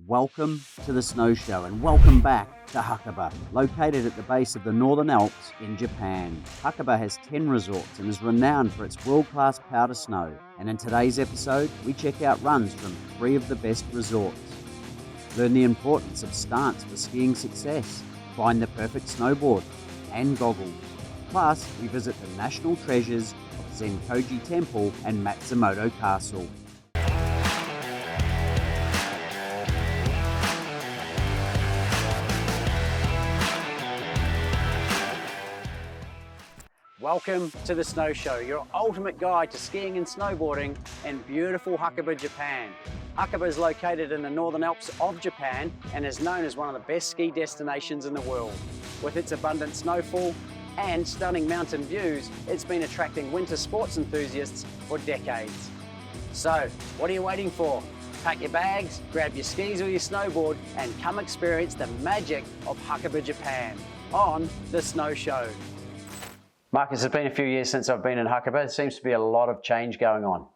Welcome to the Snow Show and welcome back to Hakuba, located at the base of the Northern Alps in Japan. Hakuba has 10 resorts and is renowned for its world-class powder snow. And in today's episode, we check out runs from 3 of the best resorts. Learn the importance of stance for skiing success, find the perfect snowboard and goggles. Plus, we visit the national treasures of Zen Koji Temple and Matsumoto Castle. Welcome to the Snow Show, your ultimate guide to skiing and snowboarding in beautiful Hakuba, Japan. Hakuba is located in the Northern Alps of Japan and is known as one of the best ski destinations in the world. With its abundant snowfall and stunning mountain views, it's been attracting winter sports enthusiasts for decades. So, what are you waiting for? Pack your bags, grab your skis or your snowboard, and come experience the magic of Hakuba, Japan on the Snow Show. Marcus, it's been a few years since I've been in Hakuba. There seems to be a lot of change going on.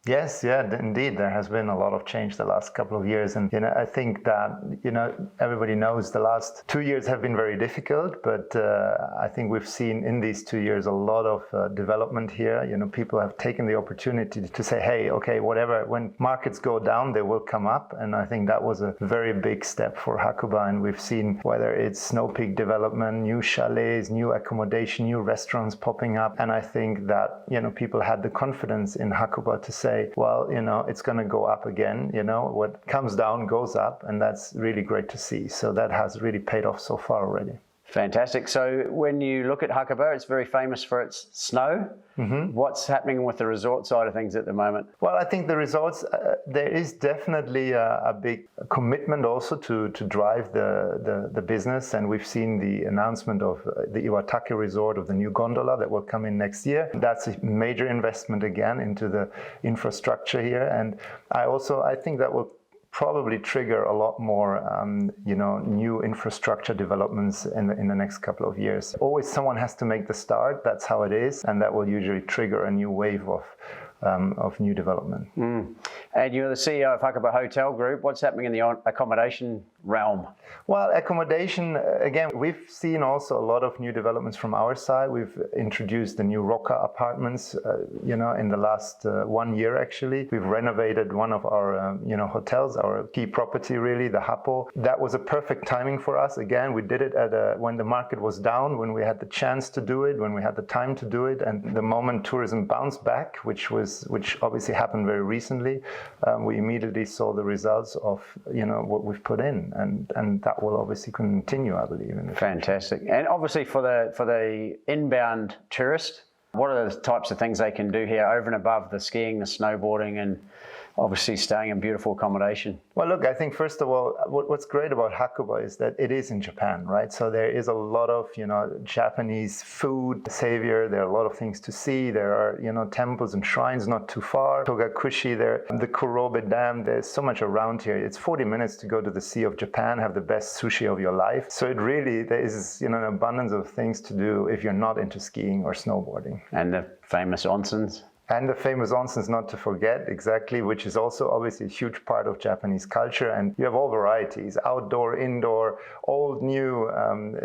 Yes, indeed. There has been a lot of change the last couple of years. And, I think that, everybody knows the last 2 years have been very difficult, but I think we've seen in these 2 years a lot of development here. People have taken the opportunity to say, hey, okay, whatever, when markets go down, they will come up. And I think that was a very big step for Hakuba. And we've seen whether it's snow peak development, new chalets, new accommodation, new restaurants popping up. And I think that, people had the confidence in Hakuba to say, well, it's going to go up again. What comes down goes up, and that's really great to see. So that has really paid off so far already. Fantastic. So when you look at Hakuba, it's very famous for its snow. Mm-hmm. What's happening with the resort side of things at the moment? Well, I think the resorts, there is definitely a big commitment also to drive the business. And we've seen the announcement of the Iwataki resort of the new gondola that will come in next year. That's a major investment again into the infrastructure here. And I think that will probably trigger a lot more, new infrastructure developments in the next couple of years. Always someone has to make the start. That's how it is, and that will usually trigger a new wave of new development. And you're the CEO of Hakuba Hotel Group. What's happening in the accommodation realm? Well, accommodation, again, we've seen also a lot of new developments from our side. We've introduced the new Roca apartments, in the last 1 year, actually. We've renovated one of our, hotels, our key property, really, the Hapo. That was a perfect timing for us. Again, we did it when the market was down, when we had the chance to do it, when we had the time to do it. And the moment tourism bounced back, which obviously happened very recently, we immediately saw the results of, what we've put in. And that will obviously continue, I believe. Fantastic. And obviously for the inbound tourist, what are the types of things they can do here over and above the skiing, the snowboarding, and obviously staying in beautiful accommodation? Well, look, I think first of all, what's great about Hakuba is that it is in Japan, right? So there is a lot of, Japanese food savior. There are a lot of things to see. There are, temples and shrines not too far. Togakushi there, the Kurobe Dam. There's so much around here. It's 40 minutes to go to the Sea of Japan, have the best sushi of your life. So there is, an abundance of things to do if you're not into skiing or snowboarding. And the famous onsens. And the famous onsens, not to forget, exactly, which is also obviously a huge part of Japanese culture. And you have all varieties, outdoor, indoor, old, new.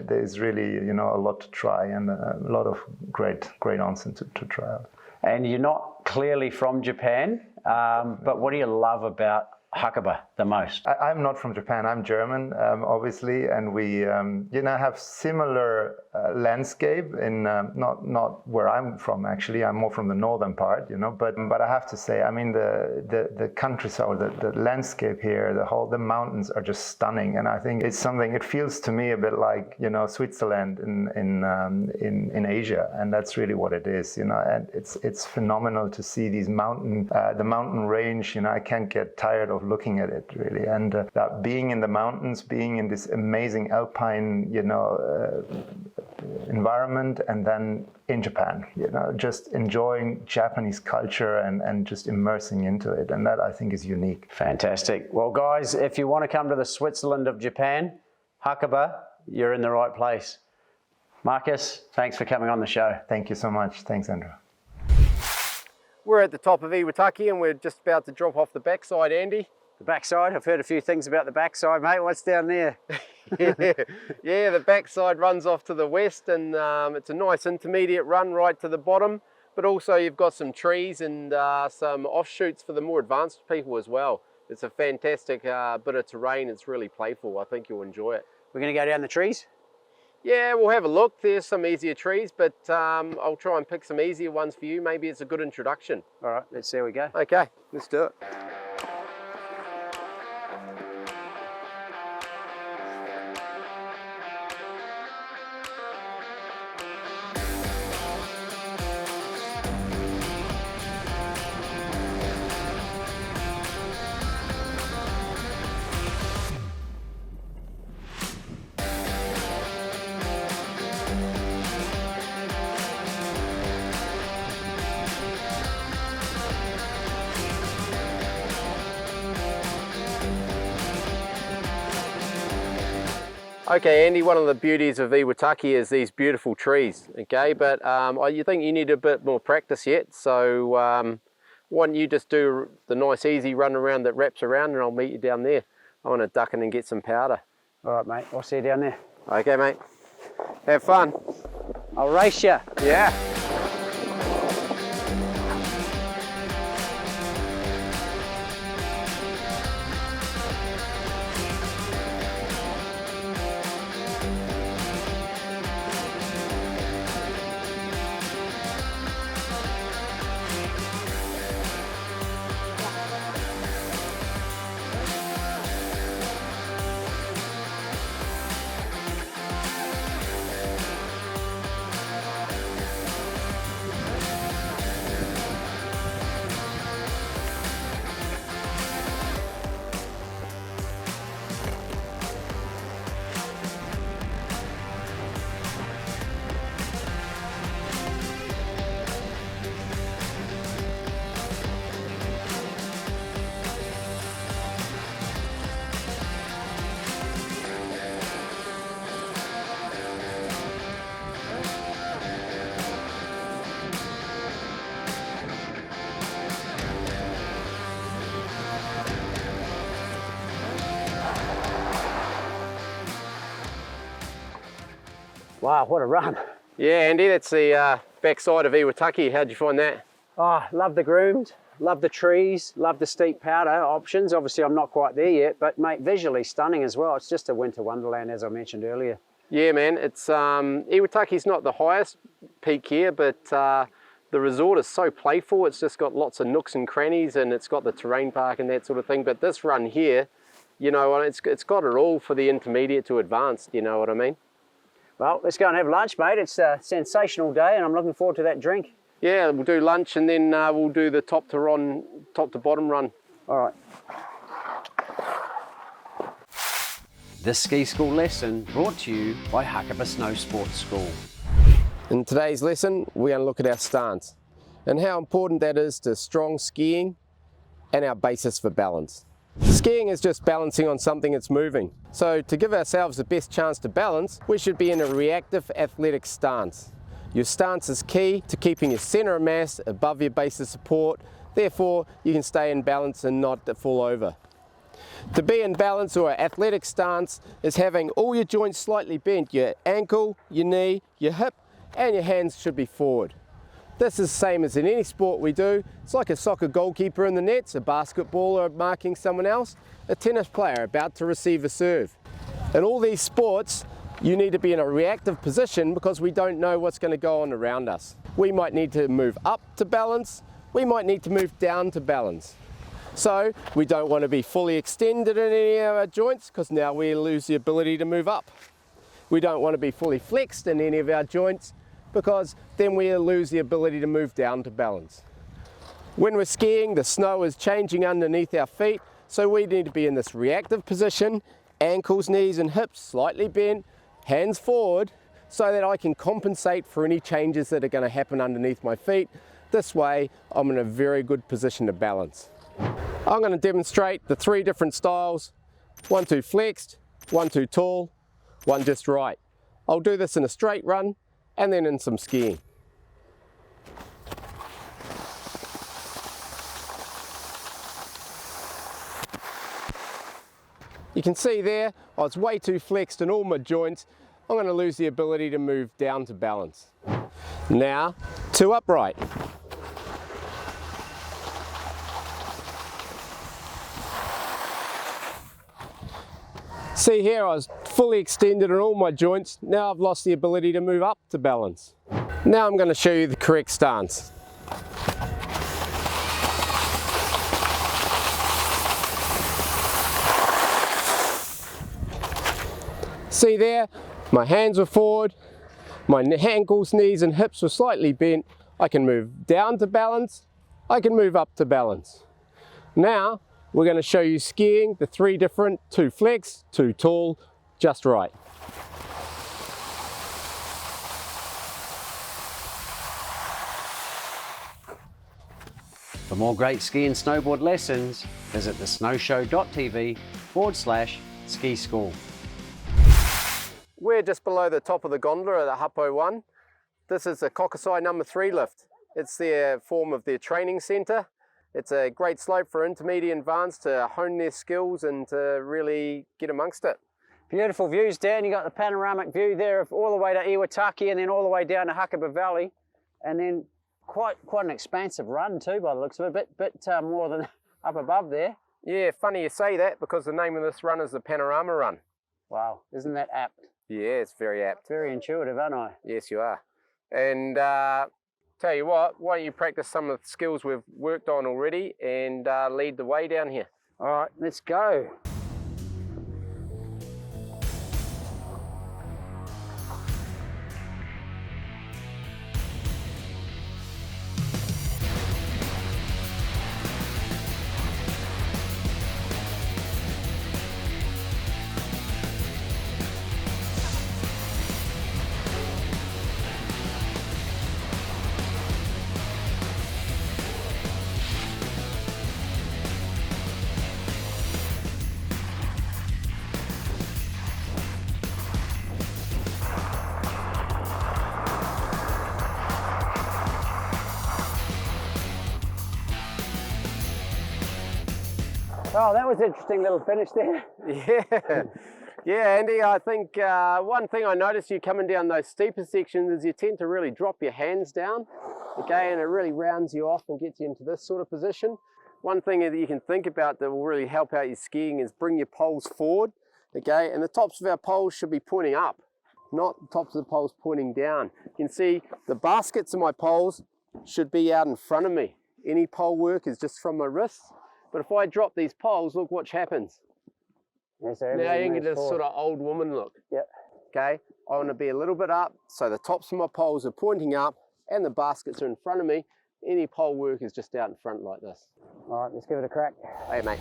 There's really, a lot to try and a lot of great onsen to try out. And you're not clearly from Japan, but what do you love about Hakuba the most? I'm not from Japan. I'm German, obviously, and we, have similar landscape in not where I'm from. Actually, I'm more from the northern part, But I have to say, I mean, the countryside, or the landscape here, the mountains are just stunning, and I think it's something. It feels to me a bit like Switzerland in Asia, and that's really what it is, And it's phenomenal to see these the mountain range. I can't get tired of looking at it, really. And that being in the mountains, being in this amazing alpine, environment, and then in Japan, just enjoying Japanese culture and just immersing into it. And that, I think, is unique. Fantastic. Well, guys, if you want to come to the Switzerland of Japan, Hakuba, you're in the right place. Marcus, thanks for coming on the show. Thank you so much. Thanks, Andrew. We're at the top of Iwataki and we're just about to drop off the backside, Andy. The backside, I've heard a few things about the backside, mate. What's down there? Yeah, the backside runs off to the west, and it's a nice intermediate run right to the bottom, but also you've got some trees and some offshoots for the more advanced people as well. It's a fantastic bit of terrain. It's really playful. I think you'll enjoy it. We're going to go down the trees? Yeah, we'll have a look. There's some easier trees, but I'll try and pick some easier ones for you. Maybe it's a good introduction. All right, let's see how we go. Okay, let's do it. Okay, Andy, one of the beauties of Iwataki is these beautiful trees, okay? But you think you need a bit more practice yet, so why don't you just do the nice easy run around that wraps around, and I'll meet you down there. I want to duck in and get some powder. All right, mate, I'll see you down there. Okay, mate. Have fun. I'll race you. Yeah. Wow, what a run. Yeah, Andy, that's the backside of Iwataki. How'd you find that? Oh, love the groomed, love the trees, love the steep powder options. Obviously, I'm not quite there yet, but mate, visually stunning as well. It's just a winter wonderland, as I mentioned earlier. Yeah, man, it's Iwataki's not the highest peak here, but the resort is so playful. It's just got lots of nooks and crannies, and it's got the terrain park and that sort of thing. But this run here, you know, it's got it all for the intermediate to advanced, you know what I mean? Well, let's go and have lunch, mate. It's a sensational day, and I'm looking forward to that drink. Yeah, we'll do lunch, and then we'll do the top to bottom run. All right. This ski school lesson brought to you by Hakuba Snow Sports School. In today's lesson, we're going to look at our stance and how important that is to strong skiing and our basis for balance. Skiing is just balancing on something that's moving. So to give ourselves the best chance to balance, we should be in a reactive athletic stance. Your stance is key to keeping your center of mass above your base of support. Therefore, you can stay in balance and not fall over. To be in balance or athletic stance is having all your joints slightly bent. Your ankle, your knee, your hip, and your hands should be forward. This is the same as in any sport we do. It's like a soccer goalkeeper in the nets, a basketballer marking someone else, a tennis player about to receive a serve. In all these sports, you need to be in a reactive position because we don't know what's going to go on around us. We might need to move up to balance, we might need to move down to balance. So we don't want to be fully extended in any of our joints because now we lose the ability to move up. We don't want to be fully flexed in any of our joints because then we lose the ability to move down to balance. When we're skiing, the snow is changing underneath our feet, so we need to be in this reactive position, ankles, knees and hips slightly bent, hands forward, so that I can compensate for any changes that are going to happen underneath my feet. This way, I'm in a very good position to balance. I'm going to demonstrate the 3 different styles, 1 too flexed, 1 too tall, 1 just right. I'll do this in a straight run and then in some skiing. You can see there, I was way too flexed in all my joints. I'm going to lose the ability to move down to balance. Now, to upright. See here, I was fully extended in all my joints. Now I've lost the ability to move up to balance. Now I'm going to show you the correct stance. See there, my hands were forward, my ankles, knees and hips were slightly bent. I can move down to balance, I can move up to balance. Now we're going to show you skiing the three different, too flex, too tall, just right. For more great ski and snowboard lessons, visit thesnowshow.tv/ski school. We're just below the top of the gondola at the Hakuba 1. This is the Cacasi number 3 lift. It's their form of their training centre. It's a great slope for intermediate and advanced to hone their skills and to really get amongst it. Beautiful views, Dan. You got the panoramic view there of all the way to Iwataki and then all the way down to Hakuba Valley. And then quite an expansive run too by the looks of it, bit more than up above there. Yeah, funny you say that because the name of this run is the Panorama Run. Wow, isn't that apt? Yeah, it's very apt. Very intuitive, aren't I? Yes, you are. And tell you what, why don't you practice some of the skills we've worked on already and lead the way down here. All right, let's go. Oh, that was an interesting little finish there. Yeah, Andy, I think one thing I noticed you coming down those steeper sections is you tend to really drop your hands down, okay, and it really rounds you off and gets you into this sort of position. One thing that you can think about that will really help out your skiing is bring your poles forward, okay, and the tops of our poles should be pointing up, not the tops of the poles pointing down. You can see the baskets of my poles should be out in front of me. Any pole work is just from my wrists. But if I drop these poles, look what happens. Yeah, so now you can get this sort of old woman look. Yep. Okay, I want to be a little bit up, so the tops of my poles are pointing up and the baskets are in front of me. Any pole work is just out in front like this. All right, let's give it a crack. Hey, mate.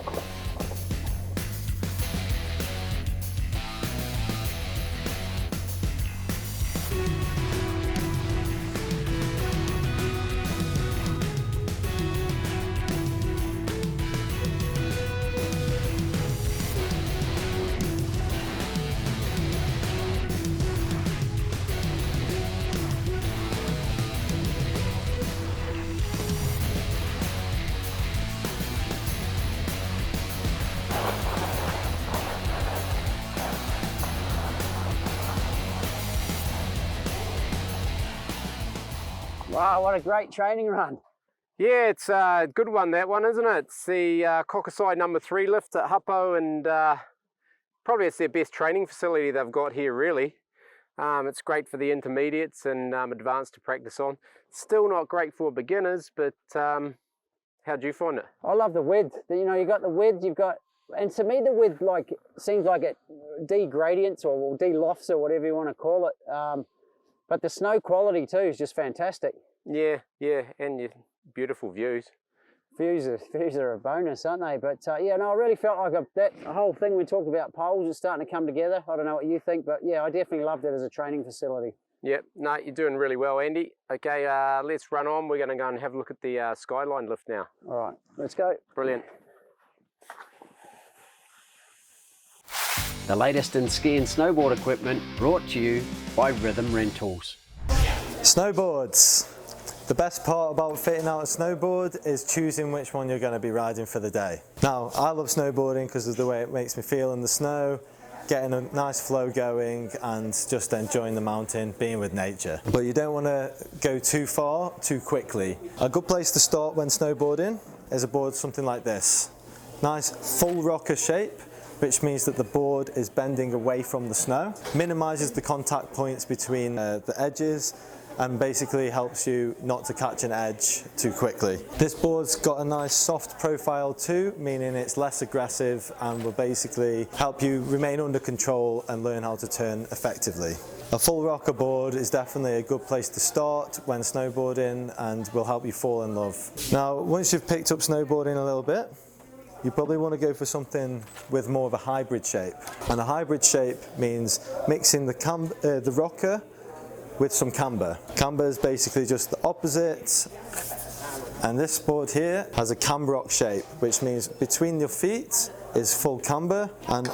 Wow, what a great training run. Yeah, it's a good one, that one, isn't it? It's the Cacasi number 3 lift at Hakuba, and probably it's their best training facility they've got here, really. It's great for the intermediates and advanced to practice on. Still not great for beginners, but how'd you find it? I love the width. You know, you got the width, you've got, and to me the width like seems like it degradients or de-lofts or whatever you want to call it. But the snow quality too is just fantastic. Yeah, and your beautiful views. Views are a bonus, aren't they? But yeah, no, I really felt like that whole thing we talked about poles is starting to come together. I don't know what you think, but yeah, I definitely loved it as a training facility. Yep, no, you're doing really well, Andy. Okay, let's run on. We're going to go and have a look at the Skyline lift now. All right, let's go. Brilliant. The latest in ski and snowboard equipment brought to you by Rhythm Rentals. Snowboards. The best part about fitting out a snowboard is choosing which one you're going to be riding for the day. Now, I love snowboarding because of the way it makes me feel in the snow, getting a nice flow going and just enjoying the mountain, being with nature. But you don't want to go too far, too quickly. A good place to start when snowboarding is a board something like this. Nice full rocker shape, which means that the board is bending away from the snow, minimises the contact points between the edges, and basically helps you not to catch an edge too quickly. This board's got a nice soft profile too, meaning it's less aggressive and will basically help you remain under control and learn how to turn effectively. A full rocker board is definitely a good place to start when snowboarding and will help you fall in love. Now, once you've picked up snowboarding a little bit, you probably want to go for something with more of a hybrid shape. And a hybrid shape means mixing the rocker with some camber. Camber is basically just the opposite, and this board here has a cambrock shape, which means between your feet is full camber, and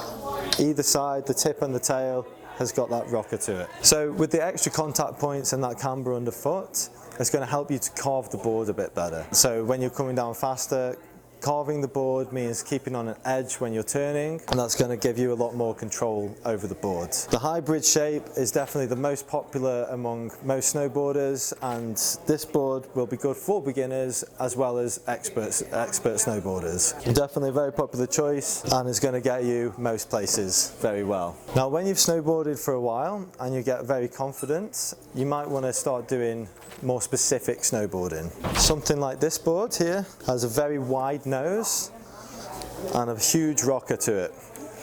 either side, the tip and the tail, has got that rocker to it. So with the extra contact points and that camber underfoot, it's going to help you to carve the board a bit better. So when you're coming down faster, carving the board means keeping on an edge when you're turning, and that's going to give you a lot more control over the board. The hybrid shape is definitely the most popular among most snowboarders, and this board will be good for beginners as well as expert snowboarders. Definitely a very popular choice and is going to get you most places very well. Now, when you've snowboarded for a while and you get very confident, you might want to start doing more specific snowboarding. Something like this board here has a very wide nose and a huge rocker to it.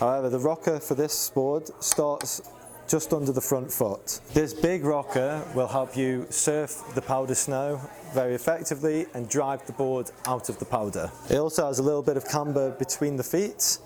However, the rocker for this board starts just under the front foot. This big rocker will help you surf the powder snow very effectively and drive the board out of the powder. It also has a little bit of camber between the feet,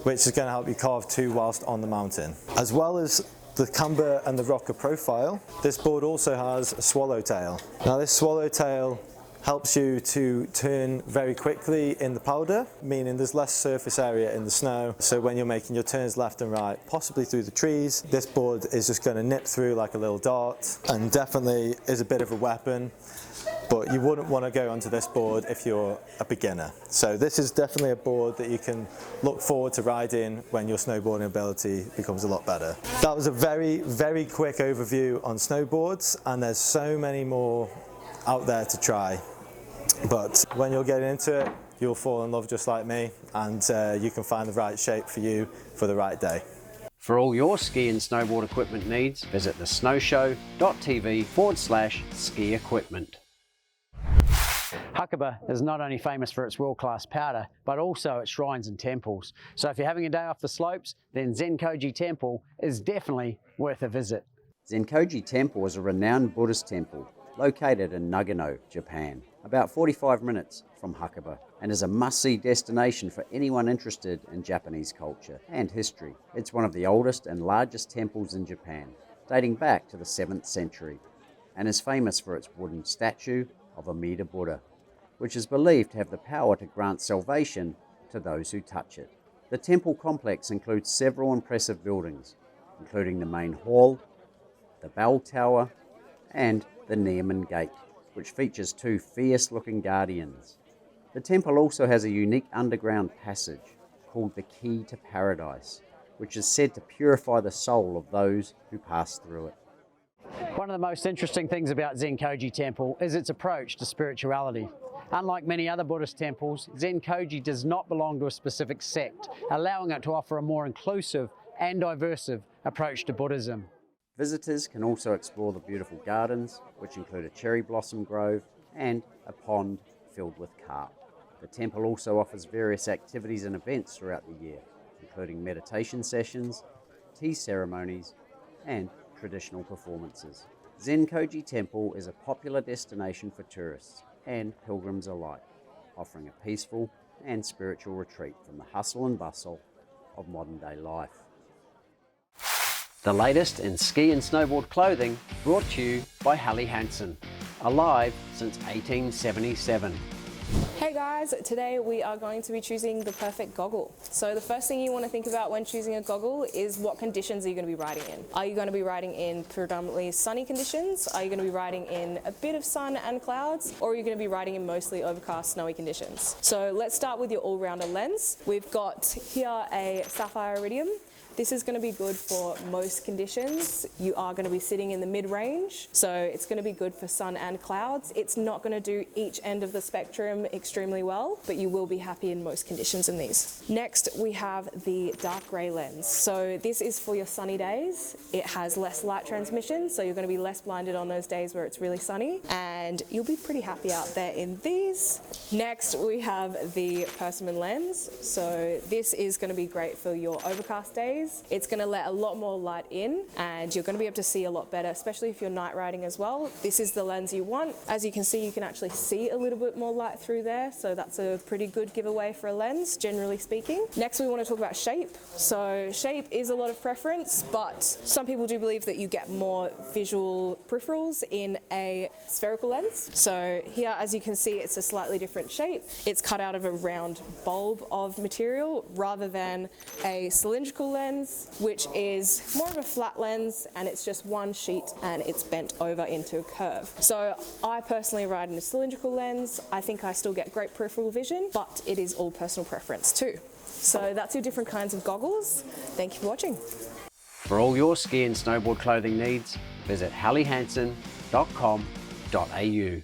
which is going to help you carve too whilst on the mountain. As well as the camber and the rocker profile, this board also has a swallowtail. Now, this swallowtail helps you to turn very quickly in the powder, meaning there's less surface area in the snow. So when you're making your turns left and right, possibly through the trees, this board is just going to nip through like a little dart, and definitely is a bit of a weapon. But you wouldn't want to go onto this board if you're a beginner. So this is definitely a board that you can look forward to riding when your snowboarding ability becomes a lot better. That was a very, very quick overview on snowboards, and there's so many more out there to try. But when you're getting into it, you'll fall in love just like me, and you can find the right shape for you for the right day. For all your ski and snowboard equipment needs, visit thesnowshow.tv/ski equipment. Hakuba is not only famous for its world-class powder, but also its shrines and temples. So if you're having a day off the slopes, then Zen Koji Temple is definitely worth a visit. Zen Koji Temple is a renowned Buddhist temple located in Nagano, Japan, about 45 minutes from Hakuba, and is a must-see destination for anyone interested in Japanese culture and history. It's one of the oldest and largest temples in Japan, dating back to the 7th century, and is famous for its wooden statue of Amida Buddha, which is believed to have the power to grant salvation to those who touch it. The temple complex includes several impressive buildings, including the main hall, the bell tower, and the Neaman Gate, which features 2 fierce-looking guardians. The temple also has a unique underground passage called the Key to Paradise, which is said to purify the soul of those who pass through it. One of the most interesting things about Zen Koji Temple is its approach to spirituality. Unlike many other Buddhist temples, Zen Koji does not belong to a specific sect, allowing it to offer a more inclusive and diverse approach to Buddhism. Visitors can also explore the beautiful gardens, which include a cherry blossom grove and a pond filled with carp. The temple also offers various activities and events throughout the year, including meditation sessions, tea ceremonies, and traditional performances. Zen Koji Temple is a popular destination for tourists and pilgrims alike, offering a peaceful and spiritual retreat from the hustle and bustle of modern-day life. The latest in ski and snowboard clothing brought to you by Hansen, alive since 1877. Hey guys, today we are going to be choosing the perfect goggle. So the first thing you want to think about when choosing a goggle is what conditions are you going to be riding in. Are you going to be riding in predominantly sunny conditions? Are you going to be riding in a bit of sun and clouds? Or are you going to be riding in mostly overcast, snowy conditions? So let's start with your all-rounder lens. We've got here a sapphire iridium. This is going to be good for most conditions. You are going to be sitting in the mid-range, so it's going to be good for sun and clouds. It's not going to do each end of the spectrum extremely well, but you will be happy in most conditions in these. Next, we have the dark grey lens. So this is for your sunny days. It has less light transmission, so you're going to be less blinded on those days where it's really sunny, and you'll be pretty happy out there in these. Next, we have the Persimmon lens. So this is going to be great for your overcast days. It's going to let a lot more light in and you're going to be able to see a lot better, especially if you're night riding as well. This is the lens you want. As you can see, you can actually see a little bit more light through there, so that's a pretty good giveaway for a lens, generally speaking. Next, we want to talk about shape. So shape is a lot of preference, but some people do believe that you get more visual peripherals in a spherical lens. So here, as you can see, it's a slightly different shape. It's cut out of a round bulb of material rather than a cylindrical lens, which is more of a flat lens and it's just one sheet and it's bent over into a curve. So I personally ride in a cylindrical lens. I think I still get great peripheral vision, but it is all personal preference too. So that's your different kinds of goggles. Thank you for watching. For all your ski and snowboard clothing needs, visit hallehansen.com.au.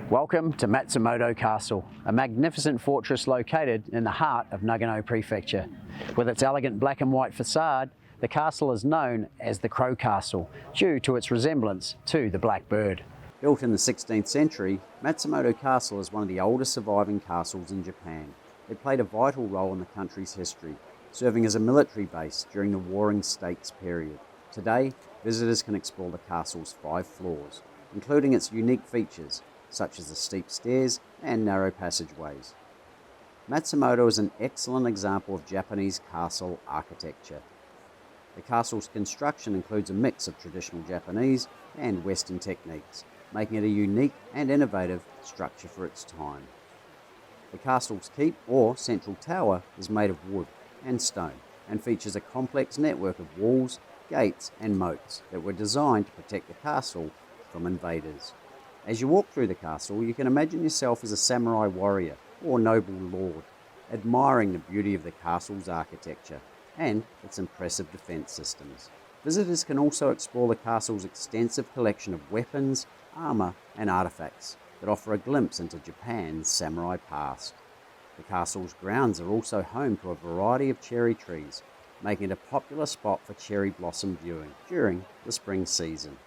Welcome to Matsumoto Castle, a magnificent fortress located in the heart of Nagano Prefecture. With its elegant black and white facade, the castle is known as the Crow Castle due to its resemblance to the black bird. Built in the 16th century, Matsumoto Castle is one of the oldest surviving castles in Japan. It played a vital role in the country's history, serving as a military base during the Warring States period. Today, visitors can explore the castle's 5 floors, including its unique features, such as the steep stairs and narrow passageways. Matsumoto is an excellent example of Japanese castle architecture. The castle's construction includes a mix of traditional Japanese and Western techniques, making it a unique and innovative structure for its time. The castle's keep, or central tower, is made of wood and stone and features a complex network of walls, gates and moats that were designed to protect the castle from invaders. As you walk through the castle, you can imagine yourself as a samurai warrior or noble lord, admiring the beauty of the castle's architecture and its impressive defense systems. Visitors can also explore the castle's extensive collection of weapons, armor and artifacts that offer a glimpse into Japan's samurai past. The castle's grounds are also home to a variety of cherry trees, making it a popular spot for cherry blossom viewing during the spring season.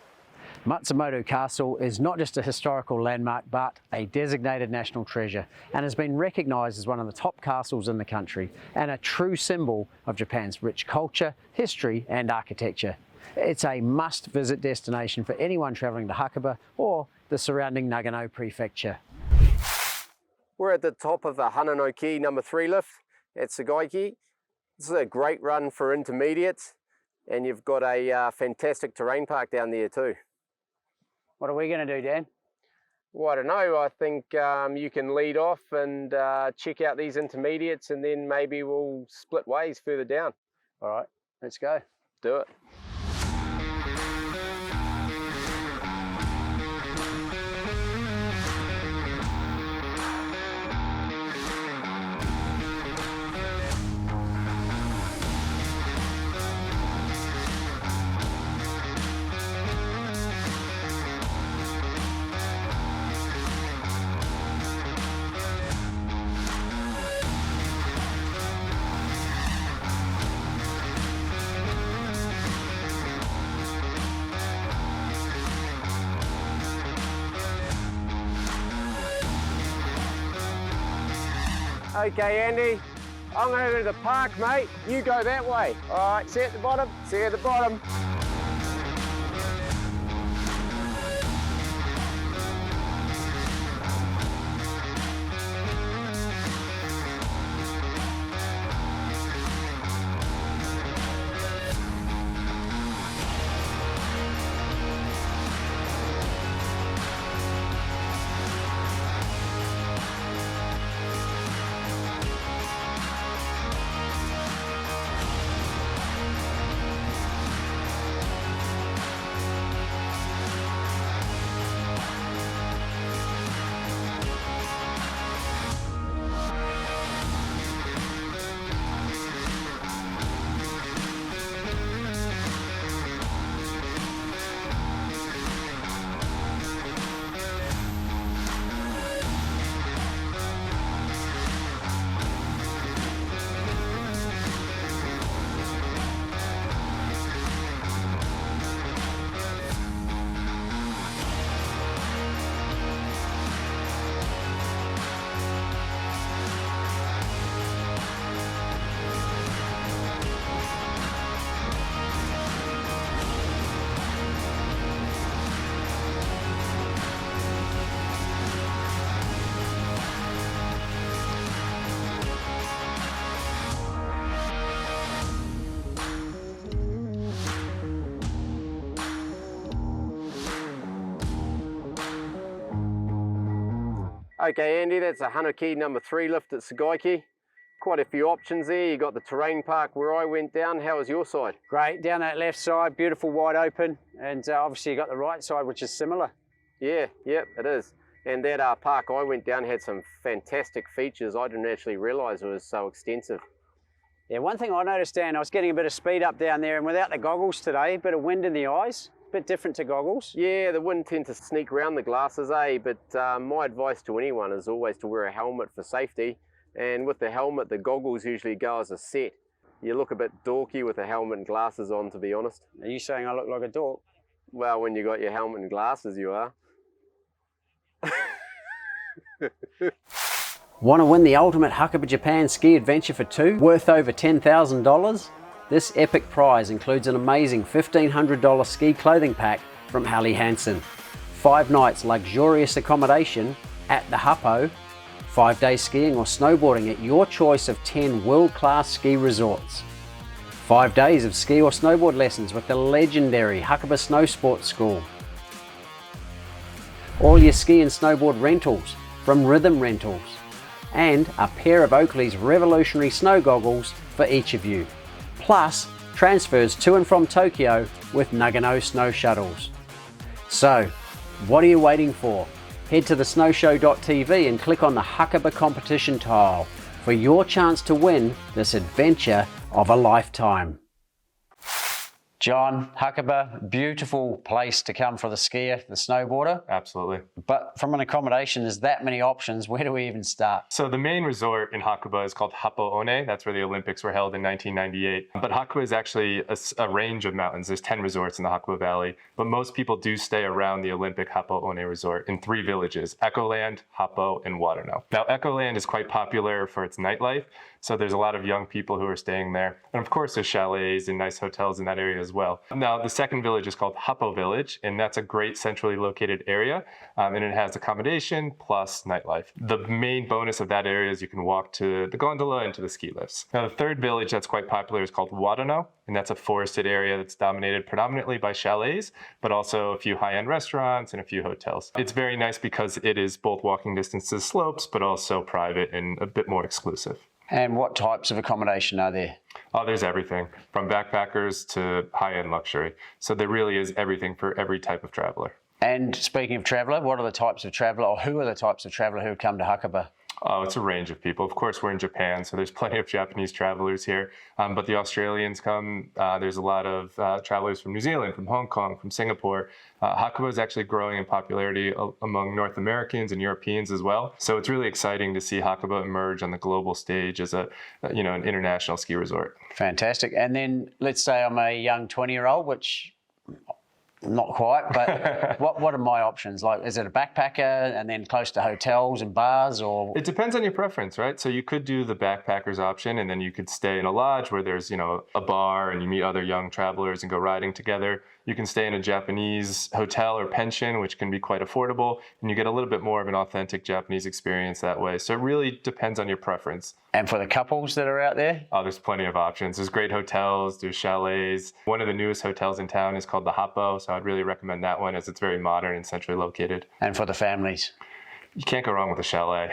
Matsumoto Castle is not just a historical landmark but a designated national treasure and has been recognised as one of the top castles in the country and a true symbol of Japan's rich culture, history and architecture. It's a must-visit destination for anyone travelling to Hakuba or the surrounding Nagano Prefecture. We're at the top of the Hananoki number 3 lift at Sagaiki. This is a great run for intermediates and you've got a fantastic terrain park down there too. What are we going to do, Dan? Well, I don't know. I think you can lead off and check out these intermediates and then maybe we'll split ways further down. All right, let's go. Do it. Okay, Andy, I'm going to go to the park, mate. You go that way. All right, see you at the bottom. See you at the bottom. Okay, Andy, that's a Hanuki number 3 lift at Sagaiki. Quite a few options there. You got the terrain park where I went down. How was your side? Great, down that left side, beautiful wide open, and obviously you got the right side, which is similar. Yeah, yep, it is. And that park I went down had some fantastic features. I didn't actually realise it was so extensive. Yeah, one thing I noticed, Dan, I was getting a bit of speed up down there, and without the goggles today, a bit of wind in the eyes, a bit different to goggles. Yeah, the wind tends to sneak around the glasses, but my advice to anyone is always to wear a helmet for safety. And with the helmet, the goggles usually go as a set. You look a bit dorky with a helmet and glasses on, to be honest. Are you saying I look like a dork? Well, when you got your helmet and glasses, you are. Want to win the ultimate Hakuba Japan ski adventure for 2, worth over $10,000? This epic prize includes an amazing $1,500 ski clothing pack from Hansen, 5 nights luxurious accommodation at the Japow, 5 days skiing or snowboarding at your choice of 10 world-class ski resorts, 5 days of ski or snowboard lessons with the legendary Hakuba Snow Sports School, all your ski and snowboard rentals from Rhythm Rentals, and a pair of Oakley's revolutionary snow goggles for each of you, plus transfers to and from Tokyo with Nagano snow shuttles. So, what are you waiting for? Head to thesnowshow.tv and click on the Hakuba Competition tile for your chance to win this adventure of a lifetime. John, Hakuba, beautiful place to come for the skier, the snowboarder. Absolutely. But from an accommodation, there's that many options. Where do we even start? So the main resort in Hakuba is called Hapoone. That's where the Olympics were held in 1998. But Hakuba is actually a range of mountains. There's 10 resorts in the Hakuba Valley, but most people do stay around the Olympic Hapoone resort in 3 villages, Ekoland, Hapo, and Wadano. Now, Ekoland is quite popular for its nightlife, so there's a lot of young people who are staying there. And of course, there's chalets and nice hotels in that area as well. Now, the second village is called Hapo Village, and that's a great centrally located area, and it has accommodation plus nightlife. The main bonus of that area is you can walk to the gondola and to the ski lifts. Now, the third village that's quite popular is called Wadano, and that's a forested area that's dominated predominantly by chalets, but also a few high-end restaurants and a few hotels. It's very nice because it is both walking distance to the slopes, but also private and a bit more exclusive. And what types of accommodation are there? Oh, there's everything from backpackers to high-end luxury. So there really is everything for every type of traveler. And speaking of traveller, what are the types of traveller, or who are the types of traveller who come to Hakuba? Oh, it's a range of people. Of course, we're in Japan, so there's plenty of Japanese travelers here. But the Australians come. There's a lot of travelers from New Zealand, from Hong Kong, from Singapore. Hakuba is actually growing in popularity among North Americans and Europeans as well. So it's really exciting to see Hakuba emerge on the global stage as an international ski resort. Fantastic. And then let's say I'm a young 20-year-old, which not quite, but what are my options? Like, is it a backpacker and then close to hotels and bars, or? It depends on your preference, right? So you could do the backpackers option, and then you could stay in a lodge where there's, a bar and you meet other young travelers and go riding together. You can stay in a Japanese hotel or pension, which can be quite affordable, and you get a little bit more of an authentic Japanese experience that way. So it really depends on your preference. And for the couples that are out there? Oh, there's plenty of options. There's great hotels, there's chalets. One of the newest hotels in town is called the Hapo, so I'd really recommend that one as it's very modern and centrally located. And for the families? You can't go wrong with a chalet.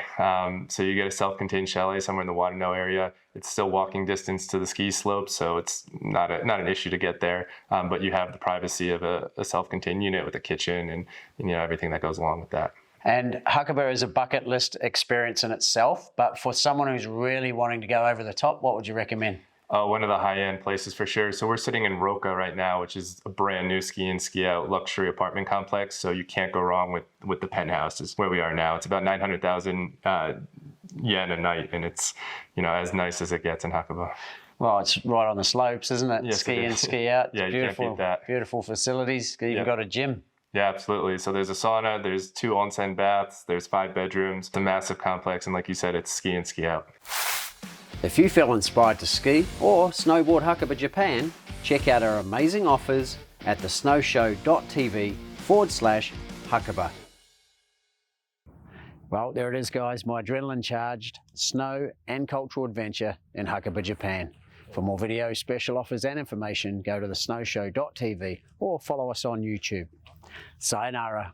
So you get a self-contained chalet somewhere in the Wadano area. It's still walking distance to the ski slopes, so it's not an issue to get there. But you have the privacy of a self-contained unit with a kitchen and everything that goes along with that. And Hakuba is a bucket list experience in itself, but for someone who's really wanting to go over the top, what would you recommend? One of the high-end places for sure. So we're sitting in Roka right now, which is a brand new ski in, ski out luxury apartment complex. So you can't go wrong with the penthouses where we are now. It's about 900,000 yen a night, and it's as nice as it gets in Hakuba. Well, it's right on the slopes, isn't it? Yes, ski it in, is. ski out. Yeah, It's you can't beat that. Beautiful facilities. You even got a gym. Yeah, absolutely. So there's a sauna, there's 2 onsen baths, there's 5 bedrooms. It's a massive complex, and like you said, it's ski in, ski out. If you feel inspired to ski or snowboard Hakuba Japan, check out our amazing offers at thesnowshow.tv/Hakuba. Well, there it is, guys, my adrenaline-charged snow and cultural adventure in Hakuba, Japan. For more videos, special offers and information, go to thesnowshow.tv or follow us on YouTube. Sayonara.